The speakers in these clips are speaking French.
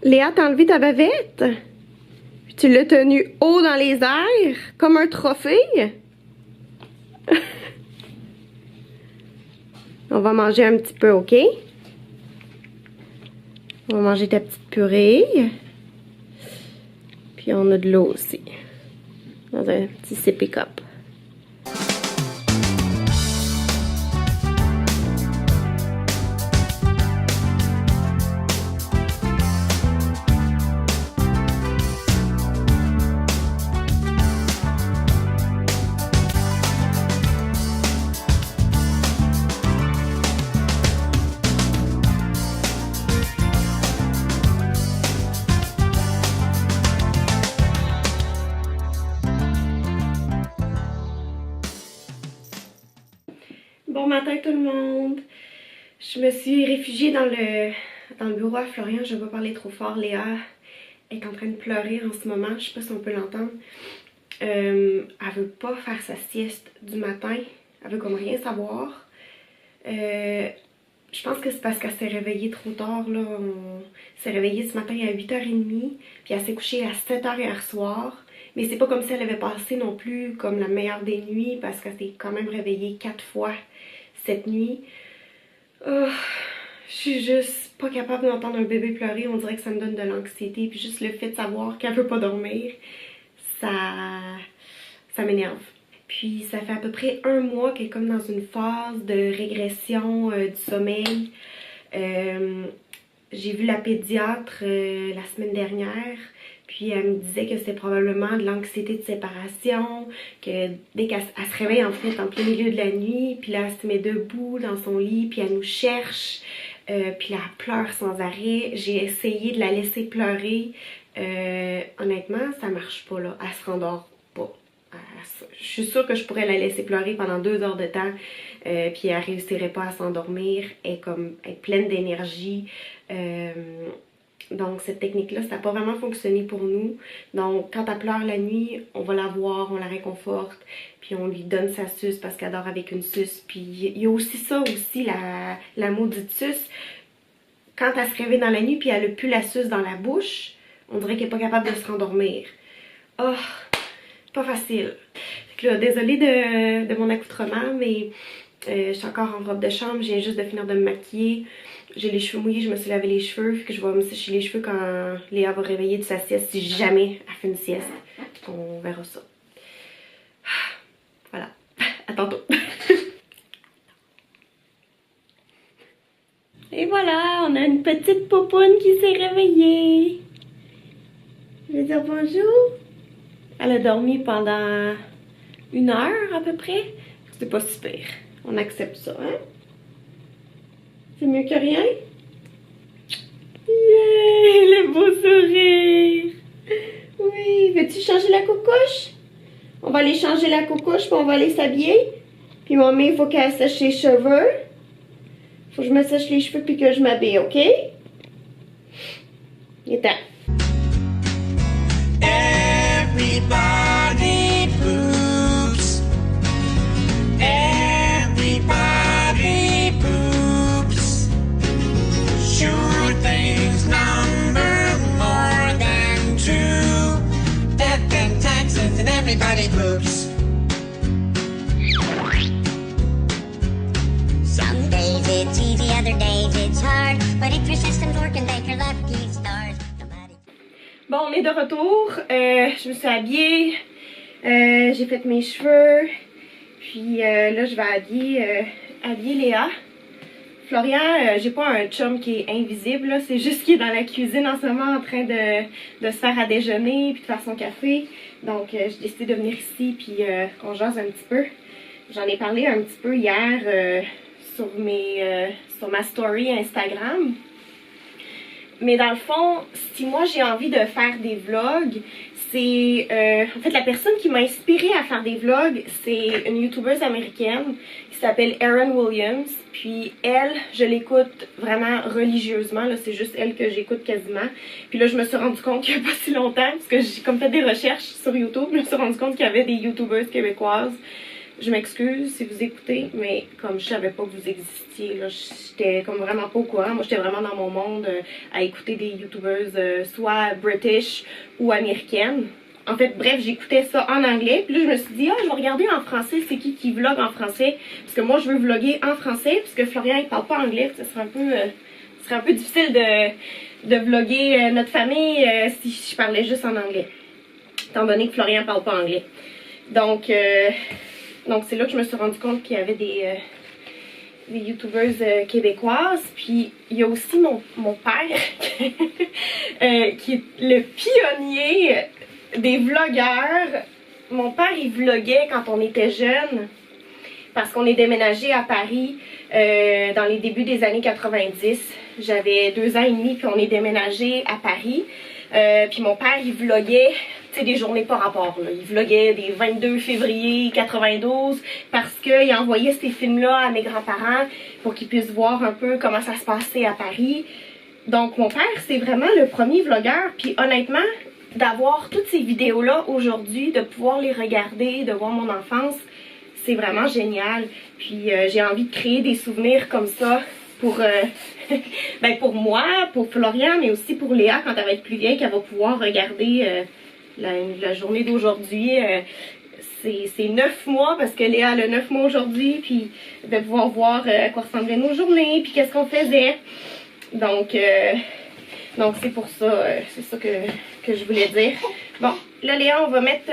Léa, t'as enlevé ta bavette? Puis tu l'as tenue haut dans les airs, comme un trophée? On va manger un petit peu, OK? On va manger ta petite purée. Puis on a de l'eau aussi. Dans un petit sippy cup. Bon matin tout le monde! Je me suis réfugiée dans le bureau à Florian. Je vais pas parler trop fort. Léa est en train de pleurer en ce moment. Je sais pas si on peut l'entendre. Elle veut pas faire sa sieste du matin. Elle veut comme rien savoir. Je pense que c'est parce qu'elle s'est réveillée trop tard. Là. On s'est réveillé ce matin à 8h30. Puis elle s'est couchée à 7h hier soir. Mais c'est pas comme si elle avait passé non plus comme la meilleure des nuits parce qu'elle s'est quand même réveillée 4 fois cette nuit. Oh, je suis juste pas capable d'entendre un bébé pleurer. On dirait que ça me donne de l'anxiété. Puis juste le fait de savoir qu'elle veut pas dormir, ça m'énerve. Puis ça fait à peu près 1 mois qu'elle est comme dans une phase de régression du sommeil. J'ai vu la pédiatre la semaine dernière. Puis elle me disait que c'était probablement de l'anxiété de séparation, que dès qu'elle se réveille en fait en plein milieu de la nuit, puis là elle se met debout dans son lit, puis elle nous cherche, puis là elle pleure sans arrêt. J'ai essayé de la laisser pleurer, honnêtement ça marche pas là, elle se rendort pas. Je suis sûre que je pourrais la laisser pleurer pendant 2 heures de temps, puis elle réussirait pas à s'endormir, elle est pleine d'énergie. Donc cette technique-là, ça n'a pas vraiment fonctionné pour nous. Donc quand elle pleure la nuit, on va la voir, on la réconforte, puis on lui donne sa suce parce qu'elle dort avec une suce. Puis il y a aussi ça aussi, la maudite suce. Quand elle se réveille dans la nuit puis elle n'a plus la suce dans la bouche, on dirait qu'elle n'est pas capable de se rendormir. Oh, pas facile. Fait que là, désolée de mon accoutrement, mais je suis encore en robe de chambre, je viens juste de finir de me maquiller. J'ai les cheveux mouillés, je me suis lavé les cheveux, fait que je vais me sécher les cheveux quand Léa va réveiller de sa sieste, si jamais elle fait une sieste. On verra ça. Voilà, à tantôt. Et voilà, on a une petite popoune qui s'est réveillée. Je vais dire bonjour. Elle a dormi pendant 1 heure à peu près. C'est pas super. On accepte ça, hein? C'est mieux que rien? Yeah! Le beau sourire! Oui, veux-tu changer la coucouche? On va aller changer la coucouche, puis on va aller s'habiller. Puis maman, il faut qu'elle sèche les cheveux. Faut que je me sèche les cheveux puis que je m'habille, OK? Il est temps. Everybody poops. Everybody poops. Sure things number more than 2. Death and taxes and everybody poops. Some days it's easy, other days it's hard. But if your system's working, thank your lucky stars. Bon, on est de retour. Je me suis habillée. J'ai fait mes cheveux. Puis là, je vais habiller Léa. Florian, j'ai pas un chum qui est invisible, là. C'est juste qu'il est dans la cuisine en ce moment en train de se faire à déjeuner puis de faire son café. Donc, j'ai décidé de venir ici puis qu'on jase un petit peu. J'en ai parlé un petit peu hier sur ma story Instagram. Mais dans le fond, si moi j'ai envie de faire des vlogs, c'est... en fait, la personne qui m'a inspirée à faire des vlogs, c'est une youtubeuse américaine qui s'appelle Erin Williams. Puis elle, je l'écoute vraiment religieusement, là, c'est juste elle que j'écoute quasiment. Puis là, je me suis rendu compte qu'il n'y a pas si longtemps, parce que j'ai comme fait des recherches sur YouTube, je me suis rendu compte qu'il y avait des youtubeuses québécoises Je m'excuse si vous écoutez, mais comme je savais pas que vous existiez, là, j'étais comme vraiment pas au courant. Moi, j'étais vraiment dans mon monde à écouter des youtubeuses soit british ou américaines. En fait, bref, j'écoutais ça en anglais. Puis là, je me suis dit, ah, je vais regarder en français, c'est qui vlog en français. Parce que moi, je veux vlogger en français, parce que Florian, il parle pas anglais. Ça serait un peu difficile de vlogger notre famille si je parlais juste en anglais. Étant donné que Florian parle pas anglais. Donc c'est là que je me suis rendu compte qu'il y avait des youtubeuses québécoises. Puis il y a aussi mon père qui est le pionnier des vlogueurs. Mon père, il vloguait quand on était jeunes parce qu'on est déménagé à Paris dans les débuts des années 90. J'avais 2 ans et demi qu'on est déménagé à Paris. Puis mon père, il vloguait des journées par rapport. Là. Il vloguait des 22 février 92 parce qu'il envoyait ces films-là à mes grands-parents pour qu'ils puissent voir un peu comment ça se passait à Paris. Donc mon père, c'est vraiment le premier vlogueur. Puis honnêtement, d'avoir toutes ces vidéos-là aujourd'hui, de pouvoir les regarder, de voir mon enfance, c'est vraiment génial. Puis j'ai envie de créer des souvenirs comme ça pour, ben pour moi, pour Florian, mais aussi pour Léa quand elle va être plus vieille, qu'elle va pouvoir regarder la journée d'aujourd'hui. C'est 9 mois parce que Léa a 9 mois aujourd'hui, puis de pouvoir voir à quoi ressemblaient nos journées, puis qu'est-ce qu'on faisait. Donc c'est pour ça, c'est ça que je voulais dire. Bon, là Léa, on va mettre,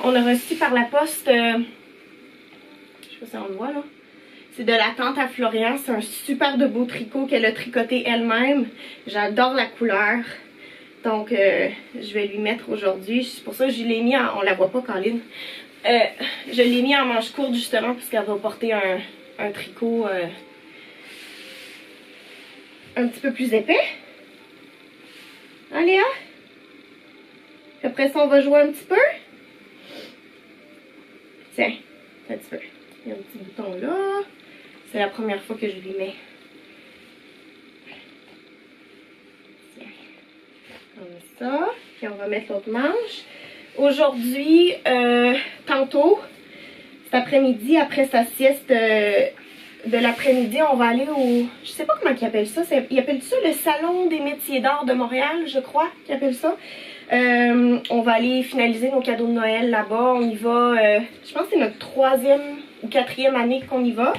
on a reçu par la poste, je sais pas si on le voit là. C'est de la tante à Florian, c'est un super de beau tricot qu'elle a tricoté elle-même. J'adore la couleur. Donc, je vais lui mettre aujourd'hui. C'est pour ça que je l'ai mis en... On la voit pas, Colline. Je l'ai mis en manche courte, justement, parce qu'elle va porter un tricot un petit peu plus épais. Hein, Léa? Après ça, on va jouer un petit peu. Tiens, un petit peu. Il y a un petit bouton là. C'est la première fois que je lui mets. Comme ça. Puis on va mettre l'autre manche. Aujourd'hui, tantôt, cet après-midi, après sa sieste de l'après-midi, on va aller au... Je sais pas comment ils appellent ça. Ils appellent ça le Salon des métiers d'art de Montréal, je crois qu'ils appellent ça. On va aller finaliser nos cadeaux de Noël là-bas. On y va, je pense que c'est notre 3e ou 4e année qu'on y va.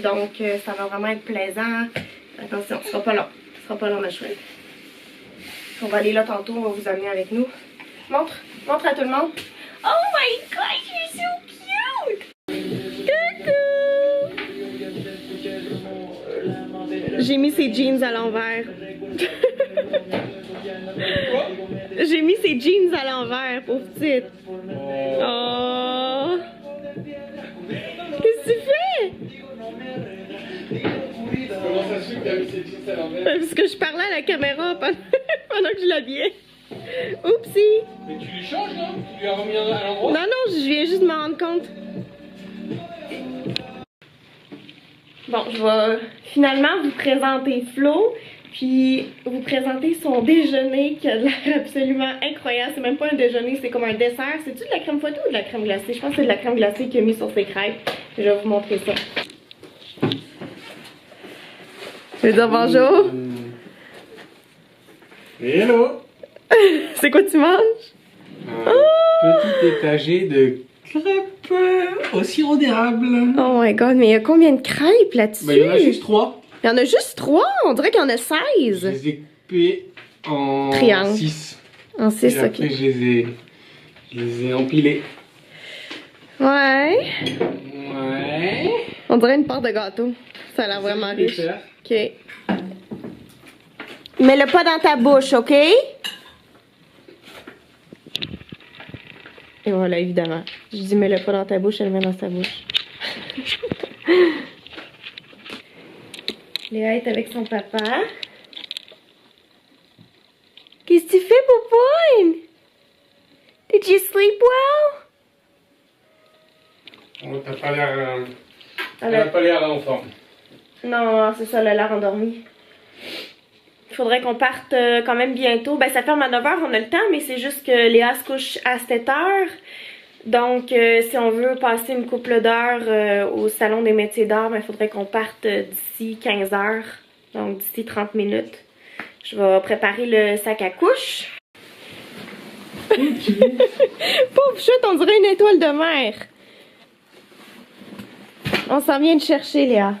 Donc ça va vraiment être plaisant. Attention, ce sera pas long. Ce sera pas long ma chouette. On va aller là tantôt, on va vous amener avec nous. Montre à tout le monde. Oh my gosh, you're so cute! Coucou! J'ai mis ses jeans à l'envers. J'ai mis ses jeans à l'envers, pauvre petite. Oh! Qu'est-ce que tu fais? Comment ça se fait que t'as mis ses jeans à l'envers? Parce que je parlais à la caméra pendant que je l'habillais. Oupsie! Mais tu lui changes là? Tu lui as remis à l'endroit? Non, non, je viens juste de m'en rendre compte. Bon, je vais finalement vous présenter Flo, puis vous présenter son déjeuner qui a l'air absolument incroyable. C'est même pas un déjeuner, c'est comme un dessert. C'est-tu de la crème fouettée ou de la crème glacée? Je pense que c'est de la crème glacée qu'il a mis sur ses crêpes. Je vais vous montrer ça. Je vais dire bonjour. Hello! C'est quoi tu manges? Petit étagé de crêpes au sirop d'érable. Oh my god, mais il y a combien de crêpes là-dessus? Bah, il y en a juste 3. Il y en a juste 3? On dirait qu'il y en a Je 16. les ai coupés en Triangle. 6. En 6, Et ok. après, je les ai empilés. Ouais. Ouais. On dirait une part de gâteau. Ça a l'air vraiment Je vais riche. faire. Ok. Mets-le pas dans ta bouche, ok? Et voilà, évidemment. Je dis mets-le pas dans ta bouche, elle le met dans sa bouche. Léa est avec son papa. Qu'est-ce que tu fais, Poupoune? Did you sleep well? Oh, t'as pas l'air. Elle T'as a- pas l'air en forme. Non, c'est ça, elle a l'air endormie. Il faudrait qu'on parte quand même bientôt. Ben, ça ferme à 9 h, on a le temps, mais c'est juste que Léa se couche à 7 h. Donc, si on veut passer une couple d'heures au Salon des métiers d'art, il faudrait qu'on parte d'ici 15 heures. Donc, d'ici 30 minutes. Je vais préparer le sac à couche. Pauvre chute, on dirait une étoile de mer. On s'en vient de chercher, Léa.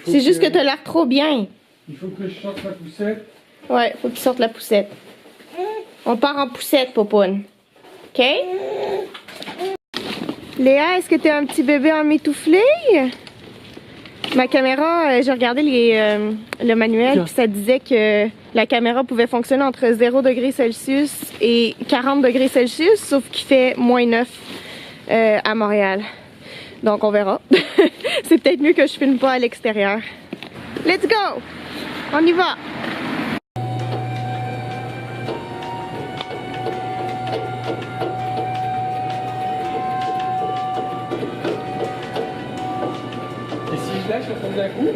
C'est juste que t'as l'air trop bien. Il faut que je sorte la poussette. Ouais, faut que tu sortes la poussette. On part en poussette, Popoune. OK? Léa, est-ce que t'es un petit bébé emmitouflé? Ma caméra, j'ai regardé le manuel, puis ça disait que la caméra pouvait fonctionner entre 0 degrés Celsius et 40 degrés Celsius, sauf qu'il fait moins 9 à Montréal. Donc on verra. C'est peut-être mieux que je filme pas à l'extérieur. Let's go! On y va! Et si je lâche, ça tombe d'un coup?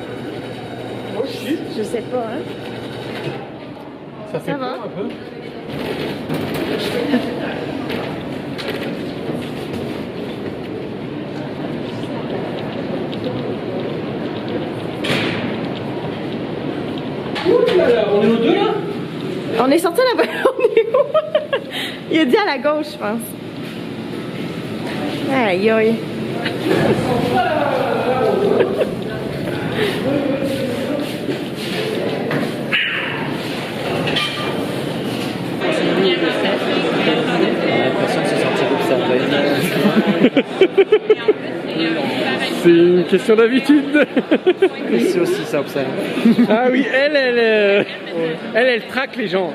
Oh shit! Je sais pas, hein? Ça fait Ça va? peur un peu. Ouh là là, on est aux deux là? On est sorti là-bas, on est où? Il a dit à la gauche, je pense. Aïe aïe. L'impression de se sentir observé. C'est une question d'habitude. C'est aussi ça observe. Ah oui, elle traque les gens.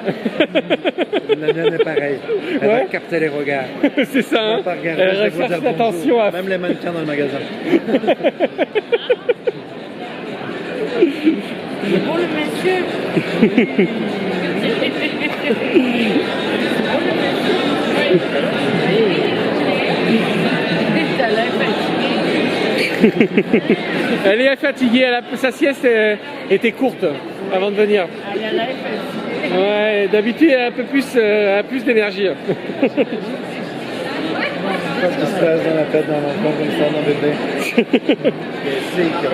La mienne est pareille. Elle Ouais. va capter les regards. C'est ça, hein. Elle va pas regarder, Elle elle va recherche dire bonjour. l'attention à... Même les mannequins dans le magasin. Pour le monsieur. Elle est fatiguée, sa sieste était courte avant de venir. Ouais, d'habitude elle a un peu plus, plus d'énergie. Parce qu'il se passe dans la tête d'un enfant comme ça, d'un bébé. C'est que...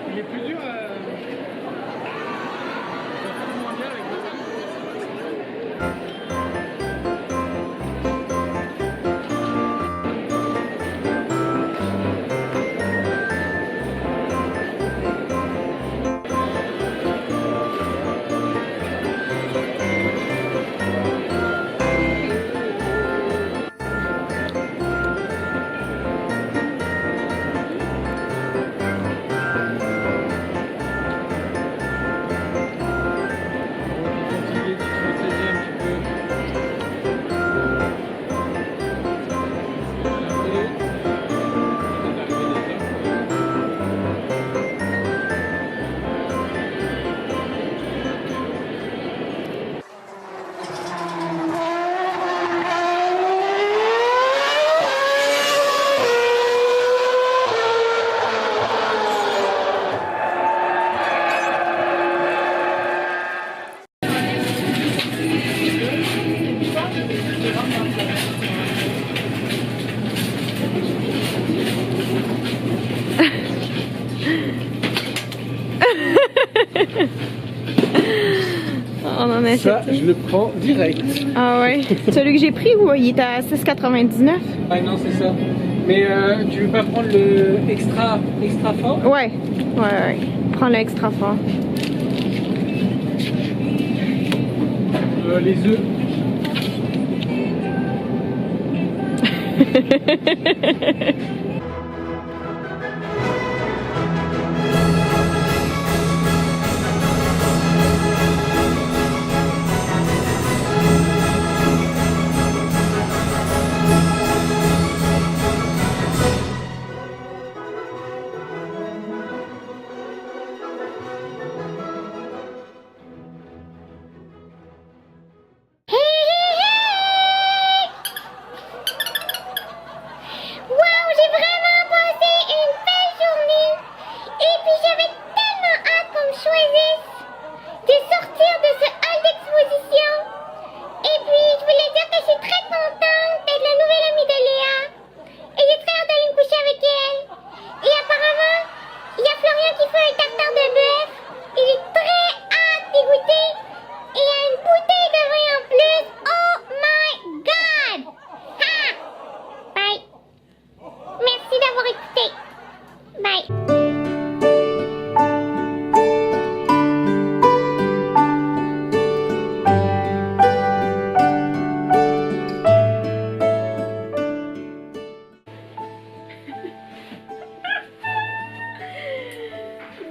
Il est plus dur moins bien avec achète. Ça, je le prends direct. Ah ouais. Celui que j'ai pris, il était à 6,99. Ah non, c'est ça. Mais tu veux pas prendre le extra fort? Ouais. Ouais. Prends l'extra fort. Les œufs. Wow, j'ai vraiment passé une belle journée. Et puis j'avais tellement hâte qu'on me choisisse de sortir de ce hall d'exposition. Et puis je voulais dire que je suis très contente d'être la nouvelle amie de Léa. Et j'ai très hâte d'aller me coucher avec elle. Et apparemment, il y a Florian qui fait un tartare de bœuf. Et j'ai très hâte d'y goûter. Et il y a une bouteille de vin en plus. Oh my god! Ha! Bye. Merci d'avoir écouté. Bye.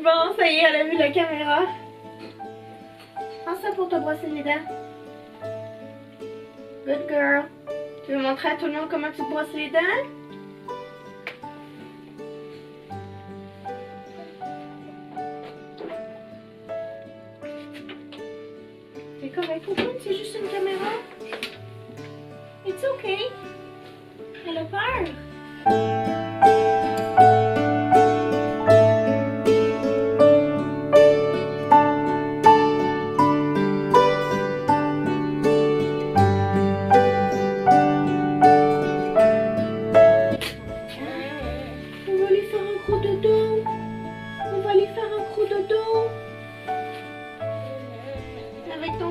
Bon, ça y est, elle a vu la caméra. Prends ça pour te brosser les dents. Good girl. Tu veux montrer à tout le monde comment tu te brosses les dents? C'est correct, Cocoon, c'est juste une caméra. It's okay. Elle a peur. On va lui faire un gros dodo. On va lui faire un gros dodo. Avec ton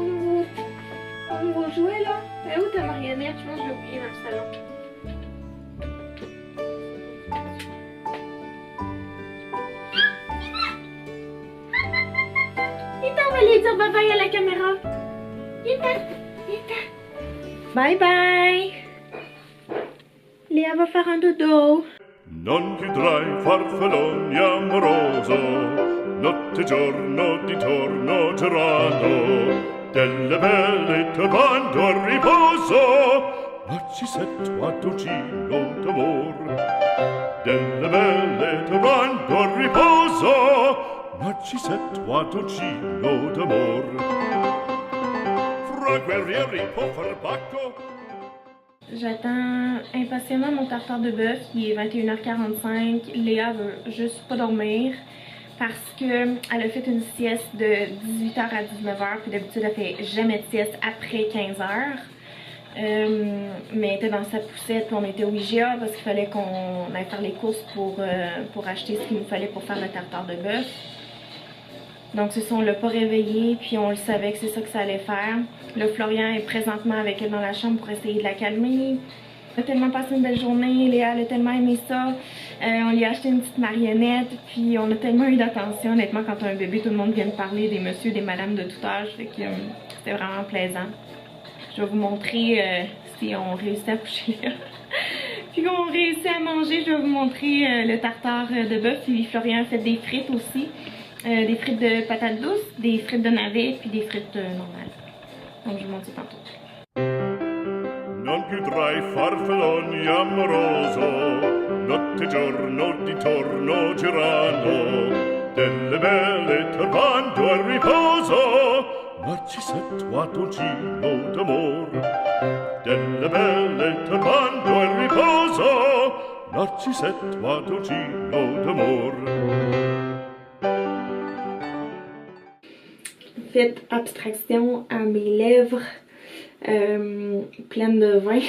nouveau jouet là. Elle est où ta marionnette? Je pense que je l'ai oublié dans le salon. Vite, on va lui dire bye bye à la caméra. Vite. Bye bye. Léa va faire un dodo. Non più tra i farfalloni amoroso, notte e giorno di torno girando, delle belle turbando al riposo, narcisetto addolcino d'amor. Delle belle turbando al riposo, narcisetto addolcino d'amor. Fra guerrieri può far bacco. J'attends impatiemment mon tartare de bœuf, il est 21h45. Léa veut juste pas dormir parce que elle a fait une sieste de 18h à 19h, puis d'habitude elle fait jamais de sieste après 15h. Mais elle était dans sa poussette, puis on était au IGA parce qu'il fallait qu'on aille faire les courses pour acheter ce qu'il nous fallait pour faire le tartare de bœuf. Donc c'est ça, on l'a pas réveillée, puis on le savait que c'est ça que ça allait faire. Là, Florian est présentement avec elle dans la chambre pour essayer de la calmer. On a tellement passé une belle journée, Léa elle a tellement aimé ça. On lui a acheté une petite marionnette, puis on a tellement eu d'attention. Honnêtement, quand t'as un bébé, tout le monde vient de parler des messieurs, des madames de tout âge, fait que c'était vraiment plaisant. Je vais vous montrer si on réussit à coucher là. Puis qu'on réussit à manger, je vais vous montrer le tartare de bœuf. Puis Florian a fait des frites aussi. Des frites de patates douces, des frites de navets, puis des frites normales. Donc je vous montre ça tantôt. Non più tra i farfalloni amoroso, notte e giorno di torno girando, delle belle turbando al riposo, narcisetto addolcino d'amor. Delle belle turbando al riposo, narcisetto addolcino d'amor. Faites abstraction à mes lèvres pleines de vin.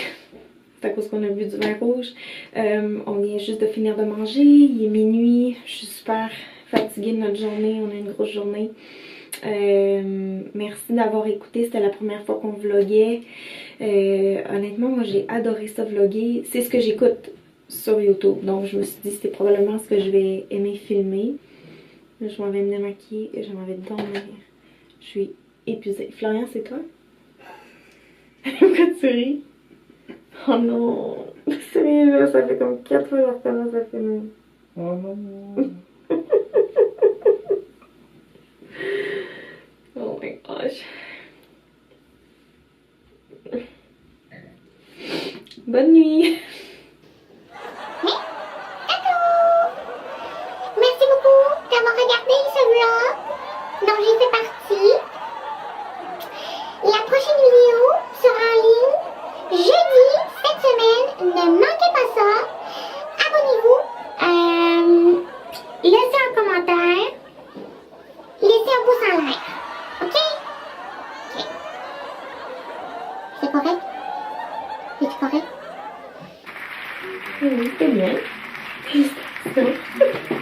C'est à cause qu'on a bu du vin rouge. On vient juste de finir de manger. Il est minuit. Je suis super fatiguée de notre journée. On a une grosse journée. Merci d'avoir écouté, c'était la première fois qu'on vloguait. Honnêtement, moi j'ai adoré ça vlogger. C'est ce que j'écoute sur YouTube, donc je me suis dit c'est probablement ce que je vais aimer filmer. Là, je m'en vais me démaquiller et je m'en vais dormir. Je suis épuisée. Florian, c'est toi? Pourquoi tu ris? Oh non! Sérieux, là, ça fait comme 4 fois que je recommence à filmer. Oh non. Oh my gosh. Bonne nuit! Merci beaucoup d'avoir regardé ce vlog dont j'ai fait partie. La prochaine vidéo sera en ligne jeudi cette semaine. Ne manquez pas ça. Abonnez-vous. Laissez un commentaire. Laissez un pouce en l'air. Ok? Ok. C'est correct? C'est correct? Oui, c'est bien. Félicitations.